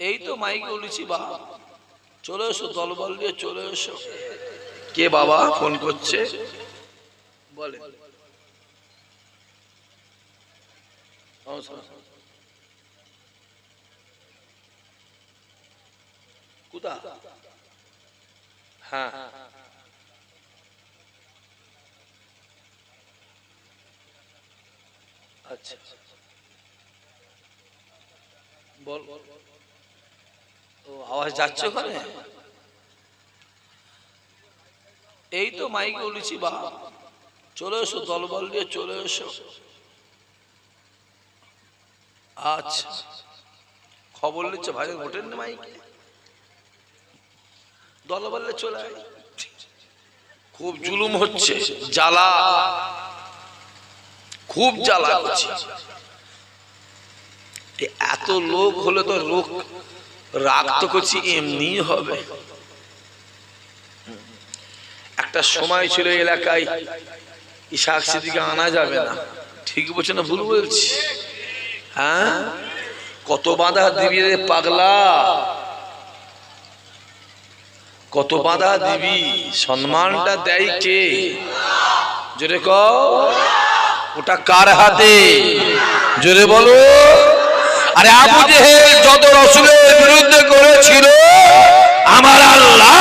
এই তো মাইকে বলেছি বা চলে এসো, দলবল দিয়ে চলে এসো। কে বাবা ফোন করছে বলে? কোথা? হ্যাঁ আচ্ছা বল। ও আওয়াজ যাচ্ছে ওখানে? এই তো মাইকে বলেছি বা চলে এসো, দলবল দিয়ে চলে এসো। আচ্ছা খবর নিচ্ছে ভাই, ওঠেন না মাইকে, দলবল দিয়ে চলে আয়। খুব জুলুম হচ্ছে, জ্বালা, খুব জ্বালা হচ্ছে। এত লোক হলে তো লোক রাগ তো করছি এমনি হবে। একটা সময় ছিল এলাকায় ইসাক সিদ্দিককে আনা যাবে না, ঠিক বলছে না ভুল বলছি? হ্যাঁ কত বাধা দিবি রে পাগলা, কত বাধা দিবি? সম্মানটা দেয় কে? জোরে কও, ওটা কার হাতে? জোরে বলো। আরে আবু জেহেল যত রাসূলের বিরুদ্ধে করেছিল, আমার আল্লাহ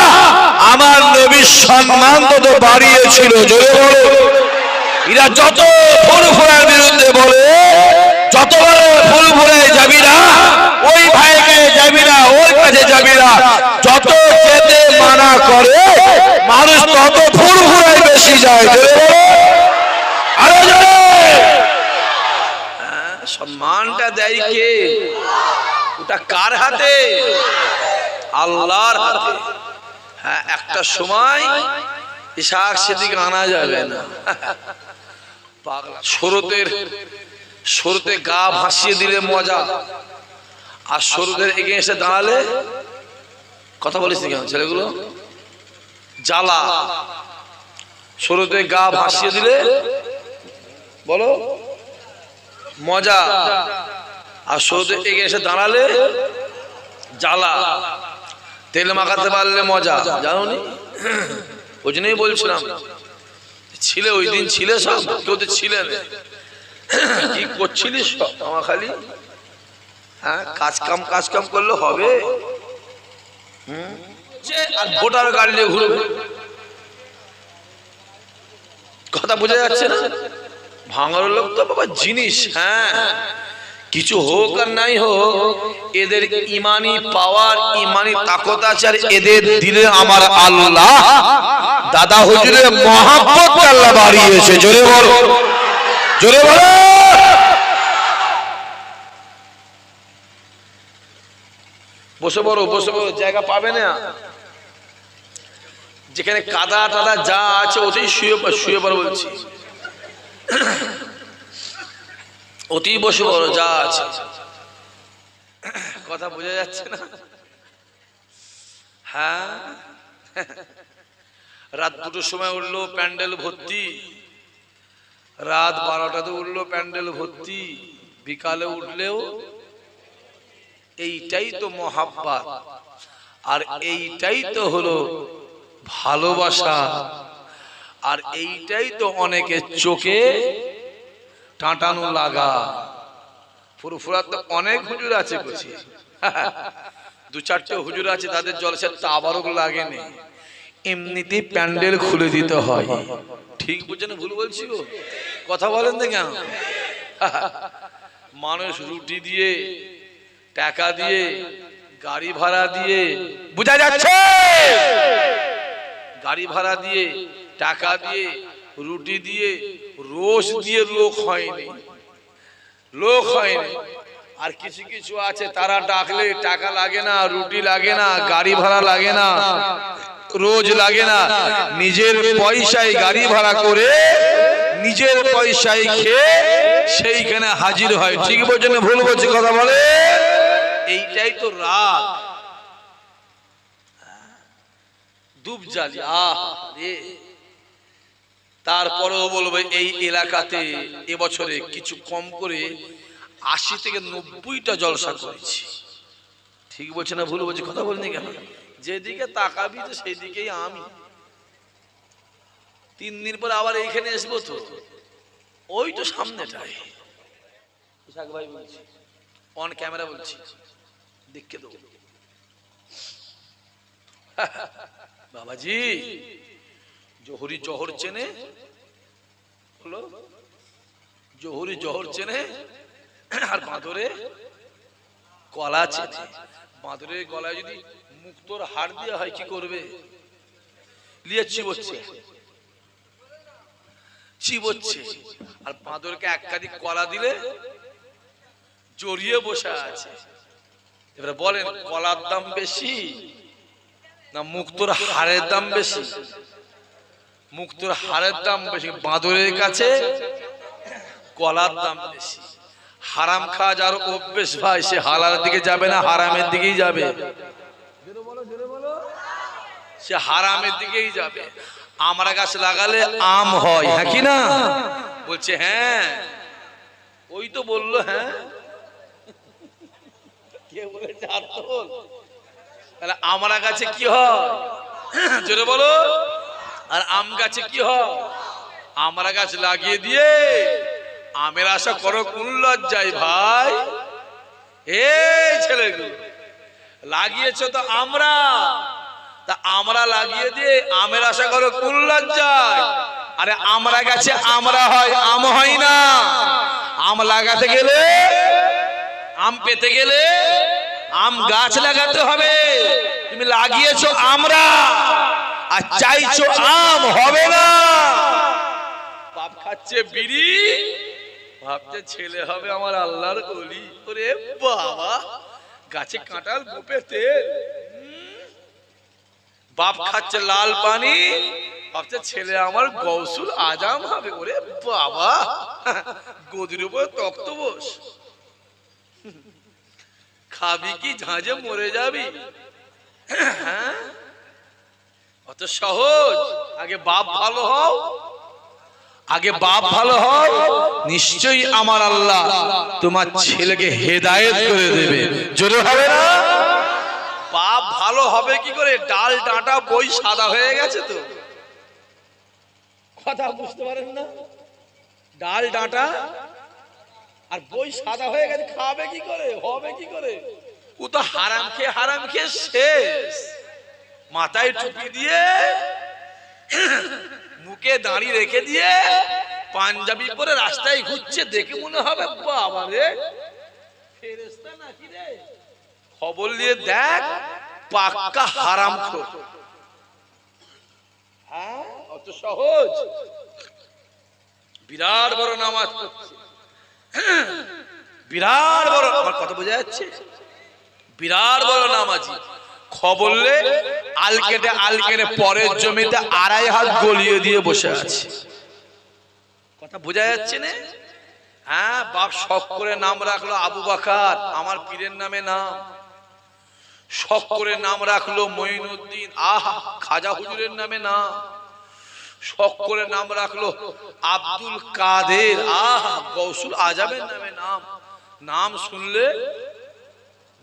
আমার নবীর সম্মান তত বাড়িয়েছিল। জোরে বলো। এরা যত ফুরফুরার বিরুদ্ধে বলে, যত ফুরফুরায় যাবি না, ওই ভাইকে যাবি না, ওর কাছে যাবি না, যত যেতে মানা করে মানুষ তত ফুরফুরায় বেশি যায়। আরো জোরে। সম্মানটা দেয় কে? ওটা কার হাতে? আল্লাহর হাতে। হ্যাঁ একটা সময় ইসাক সিদ্দিক আনা যাবে না। শরতে গা ভাসিয়ে দিলে মজা, আর শরতের এগিয়ে এসে দাঁড়ালে কথা বলিস কেন ছেলেগুলো? জ্বালা। শরতে গা ভাসিয়ে দিলে বলো মজা, আর শরতে এগিয়ে এসে দাঁড়ালে জ্বালা। তেল মাখাতে পারলে মজা, জানো নি? ওই জন্যই বলছিলাম, ছিলে ওই দিন ছিলে সব, কেউ তো ছিলে না। কি করছিলিস আমার খালি? হ্যাঁ কাজ কাম করলে হবে? আর ভোটার গাড়ি নিয়ে ঘুরবে, কথা বোঝা যাচ্ছে না? ভাঙার লোক তো বাবা জিনিস। হ্যাঁ কিছু হোক আর নাই হোক, এদের ইমানি পাওয়ার, ইমানি তাকত আছে, আর এদের দিলে আমার আল্লাহ দাদা হুজুরের মহব্বত আল্লাহ বাড়িয়েছে। জোরে বলো, জোরে বলো। বসে পড়ো, বসে পড়ো, জায়গা পাবে না। যেখানে কাদা টাদা যা আছে ওতেই শুয়ে পড়ো বলছি, অতি বসে পড়ো যা আছে। কথা বোঝা যাচ্ছে না? হ্যাঁ রাত 2টার সময় উঠলো প্যান্ডেল ভর্তি, রাত 12টাতে উঠলো প্যান্ডেল ভর্তি, বিকালে উঠলেও। এইটাই তো মহাব্বত, আর এইটাই তো হলো ভালোবাসা, আর এইটাই তো অনেকের চোখে টাটানো লাগা। ফুরফুরার তো অনেক হুজুর আছে, বলছি 2-4টে হুজুর আছে, তাদের জলসার তাবারক লাগেনি, এমনিতেই প্যান্ডেল খুলে দিতে হয়। ঠিক বুঝছেন ভুল বলছি গো? কথা বলেন না কেন? মানুষ রুটি দিয়ে, টাকা দিয়ে, গাড়ি ভাড়া দিয়ে, বুঝা যাচ্ছে? গাড়ি ভাড়া দিয়ে, টাকা দিয়ে, রুটি দিয়ে, রোজ দিয়ে লোক হয়নি, লোক হয়নি। আর কিছু কিছু আছে তারা ডাকলে টাকা লাগে না, রুটি লাগে না, গাড়ি ভাড়া লাগে না, রোজ লাগে না, নিজের পয়সায় গাড়ি ভাড়া করে, নিজের পয়সায় খেয়ে সেইখানে হাজির হয়। ঠিক বলছেন ভুল বলছি? কথা বলে। এইটাই তো রাত দুবজালি। রে তারপরেও বলবো এই এলাকাতে এবছরে কিছু কম করে 80 থেকে 90টা জলসা করেছি। ঠিক বলছে না ভুল বলছি? কথা বলিনি কেন? যেদিকে তাকাবি তো সেই দিকেই আমি। 3 দিন পর আবার এইখানে আসবো তো, ওই তো সামনেটাই। ভাই বলছি, অন ক্যামেরা বলছি, দেখে দেবো। বাবাজি জোহরি জহর চেনে? বলো, জোহরি জহর চেনে? আর বাঁদরে কলা চেনে? বাঁদরের গলায় যদি মুক্তোর হাড় দেওয়া হয় কি করবে? লিয়ে চিবোচ্ছে, চিবোচ্ছে। আর বাঁদরকে এক কাঁদি কলা দিলে জড়িয়ে বসে আছে। এবারে বলেন কলার দাম বেশি না মুক্তোর হাড়ের দাম বেশি? মুক্তোর হাড়ের দাম বেশি। বাঁদরের কাছে কলার দাম বেশি। হারাম খাওয়া যার অভ্যেস ভাই, সে হালালের দিকে যাবে না, হারামের দিকেই যাবে। সে হারামের দিকেই যাবে। আমরা গাছ লাগালে আম হয়, হ্যাঁ কি না? বলছে হ্যাঁ, ওই তো বললো। হ্যাঁ, কে বলেছে? তাহলে আমরা গাছে কি হয়? জোরে বলো। আর আম গাছে কি হয়? আমরা গাছ লাগিয়ে দিয়ে আমের আশা করো কোন লজ্জায় ভাই? এই ছেলেগুলো লাগিয়েছো তো আমরা, তা আমরা লাগিয়ে দিয়ে আমের আশা করো কোন লজ্জায়? আরে আমরা গাছে আমরা হয়, আম হয় না। আম লাগাতে গেলে, আম পেতে গেলে আম গাছ লাগাতে হবে। তুমি লাগিয়েছো আমরা আর চাইছো আম, হবে না। বাপ খাচ্ছে বিড়ি, ভাবছে ছেলে হবে আমার আল্লাহর ওলি। ওরে বাবা, গাছে কাঁঠাল গোপেতে। বাপ খাচ্ছে লাল পানি, ভাবছে ছেলে আমার গৌসুল আজম হবে। ওরে বাবা, গদির উপর তক্ত বস, খাবি কি ঝাঁঝে মরে যাবি। হ্যাঁ, অত সহজ? আগে বাপ ভালো হও, আগে বাপ ভালো হও, নিশ্চয়ই আমার আল্লাহ তোমার ছেলেকে হেদায়েত করে দেবে। জোরে হবে না? বাপ ভালো হবে কি করে? ডাল ডাঁটা বই সাদা হয়ে গেছে তো। কথা বুঝতে পারেন না? ডাল ডাঁটা আর বই সাদা হয়ে গেছে, খাবে কি করে? হবে কি করে? ও তো হারাম খেয়ে শেষ। মাথায় টুপি দিয়ে, মুখে দাঁড়ি রেখে দিয়ে, পাঞ্জাবি পরে রাস্তায় ঘুরছে, দেখে মনে হবে বাবা রে ফেরেশতা নাকি রে। খবর নিয়ে দেখ, পাক্কা হারামখোর। হ্যাঁ, অত সহজ? বিরাট বড় নামাজ পড়ছে, বিরাট বড়, আমার কথা বোঝা যাচ্ছে? বিরাট বড় নামাজি। খবরলে আল কেটে পরের জমিতে 2.5 হাত গলিয়ে দিয়ে বসে আছে। কথা বোঝা যাচ্ছে না? হ্যাঁ, বাপ শখ করে নাম রাখলো আবু বকর, আমার পীরের নামে নাম। শখ করে নাম রাখলো মঈনুদ্দিন, আহা খাজা হুজুরের নামে নাম। শখ করে নাম রাখলো আব্দুল কাদের, আহা গৌসুল আজমের নামে নাম। নাম শুনলে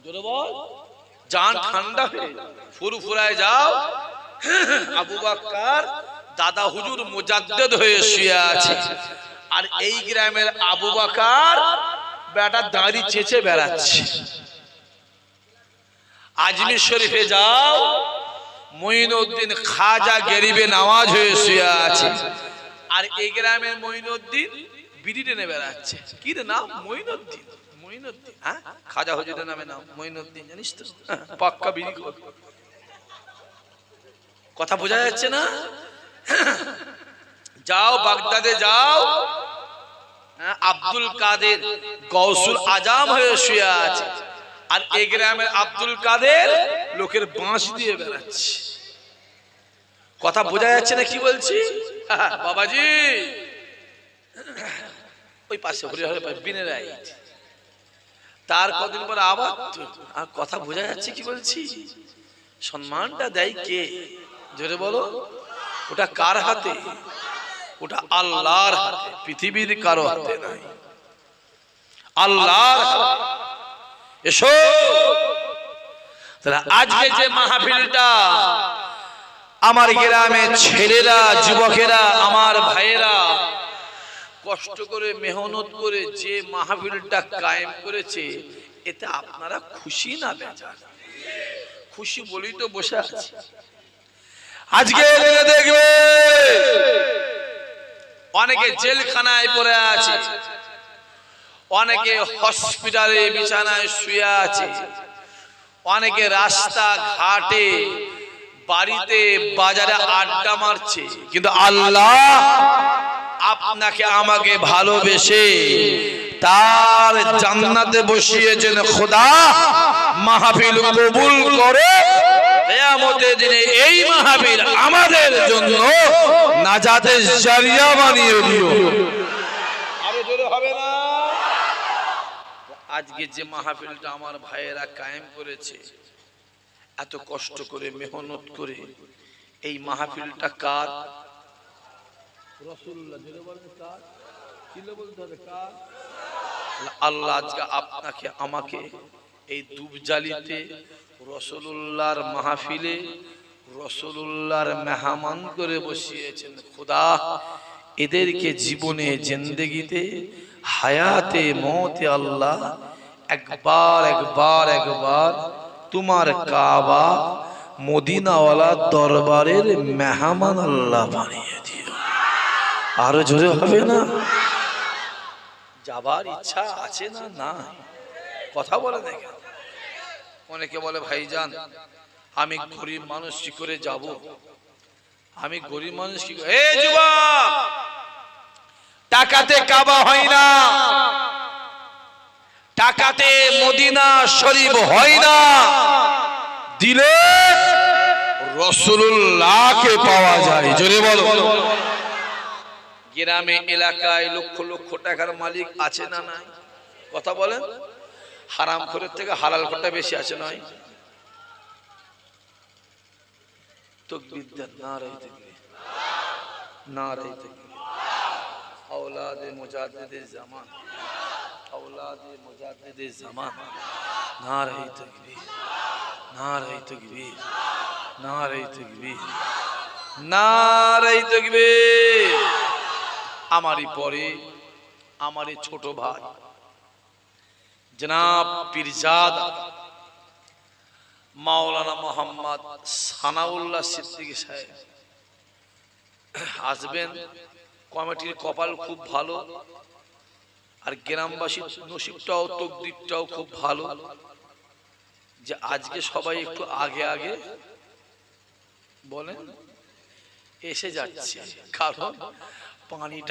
জোরে বল, জান ঠান্ডা হয়ে ফুরফুরায় যাও। আবু বকর দাদা হুজুর মুজাদ্দিদ হয়ে শুয়ে আছে, আর এই গ্রামের আবু বকর বেটা দাড়ি চেঁচে বেড়াচ্ছে। আজমির শরীফে যাও, মঈনুদ্দিন খাজা গরিবে নামাজ হয়ে শুয়ে আছে, আর এই গ্রামের মঈনুদ্দিন বিড়ি টেনে বেড়াচ্ছে। কি রে নাম? মঈনুদ্দিন। মঈনুদ্দিন, হ্যাঁ, খাজা হুজুরের নামে নাম মঈনুদ্দিন, জানিস তো? পাক্কা বিড়ি খোর। কথা বোঝা যাচ্ছে না? যাও বাগদাদে যাও, আব্দুল কাদের গৌসুল আজম হয়ে শুয়ে আছে, আর এই গ্রামের আব্দুল কাদের লোকের বাঁশ দিয়ে বেড়াচ্ছে। কথা বোঝা যাচ্ছে না কি বলছি? বাবাজি ওই পাশে বিনে রাইট, তার কদিন পর আবার আর কথা বোঝা যাচ্ছে কি বলছি? সম্মানটা দেয় কে? জোরে বলো। ওটা কার হাতে? ওটা আল্লাহর হাতে, পৃথিবীর কারো হাতে নাই, আল্লাহর হাতে। এসো তাহলে আজকে যে মাহফিলটা আমার গ্রামে ছেলেরা, যুবকেরা, আমার ভাইয়েরা কষ্ট করে মেহনত করে যে মাহফিলটা কায়েম করেছে, এতে আপনারা খুশি না বেজার? খুশি বলেই তো বসে আছি। আজকে দেখবে অনেকে জেলখানায় পড়ে আছে, অনেকে হসপিটালে বিছানায় শুয়ে আছে, অনেকে রাস্তা ঘাটে, বাড়িতে, বাজারে আড্ডা মারছে। কিন্তু আল্লাহ আপনাকে আমাকে ভালোবেসে তার জান্নাতে বসিয়েছেন। খোদা মাহফিল কবুল করে কিয়ামতের দিনে এই মাহফিল আমাদের জন্য নাজাতের জারিয়া বানিয়ে দিও। আরো জোরে হবে না? আজকে যে মাহফিলটা আমার ভাইয়েরা কায়েম করেছে, এত কষ্ট করে মেহনত করে, এই মাহফিলটা কার? রাসূলুল্লাহ। জোরে বলেন কার? কিলে বলতে হবে কার? আল্লাহ আজকে আপনাকে আমাকে এই দুবজালিতে রাসূলুল্লাহর মাহফিলে রাসূলুল্লাহর মেহমান করে বসিয়েছেন। খোদা এদেরকে জীবনে, জিন্দেগিতে, হায়াতে, মওতে আল্লাহ একবার তোমার কাবা মদিনাওয়ালা দরবারের মেহমান আল্লাহ বানিয়ে দিও। আরো জোরে হবে না? যাবার ইচ্ছা আছে না? না, কথা বলে দেখেন। অনেকে বলে ভাইজান আমি গরিব মানুষ কি করে যাব? আমি গরিব মানুষ কি করে? এই যুবক, টাকাতে কাবা হয় না, টাকাতে মদিনা শরীফ হয় না, দিলে রাসূলুল্লাহকে পাওয়া যায়। জোরে বলো। গ্রামে এলাকায় লক্ষ লক্ষ টাকার মালিক আছে না নাই? কথা বলেন। হারাম খোরের থেকে হালাল খোরটা বেশি আছে নয়? তাকবীর দেন, নারে তাকবীর, নারে তাকবীর। औलाद मुजाद्दिद ज़मान, औलाद मुजाद्दिद ज़मान। नारे तकबीर, नारे तकबीर, नारे तकबीर, नारे तकबीर। हमारी परे हमारे छोटो भाई जनाब पीरजादा मौलाना मोहम्मद सानाउल्लाह सिद्दीकी साहेब আসবেন। কমিটির কপাল খুব ভালো, আর গ্রামবাসীর নসিবটাও, তকদিরটাও খুব ভালো যে আজকে সবাই একটু আগে আগে বলেন এসে যাচ্ছে, কারণ পানিটা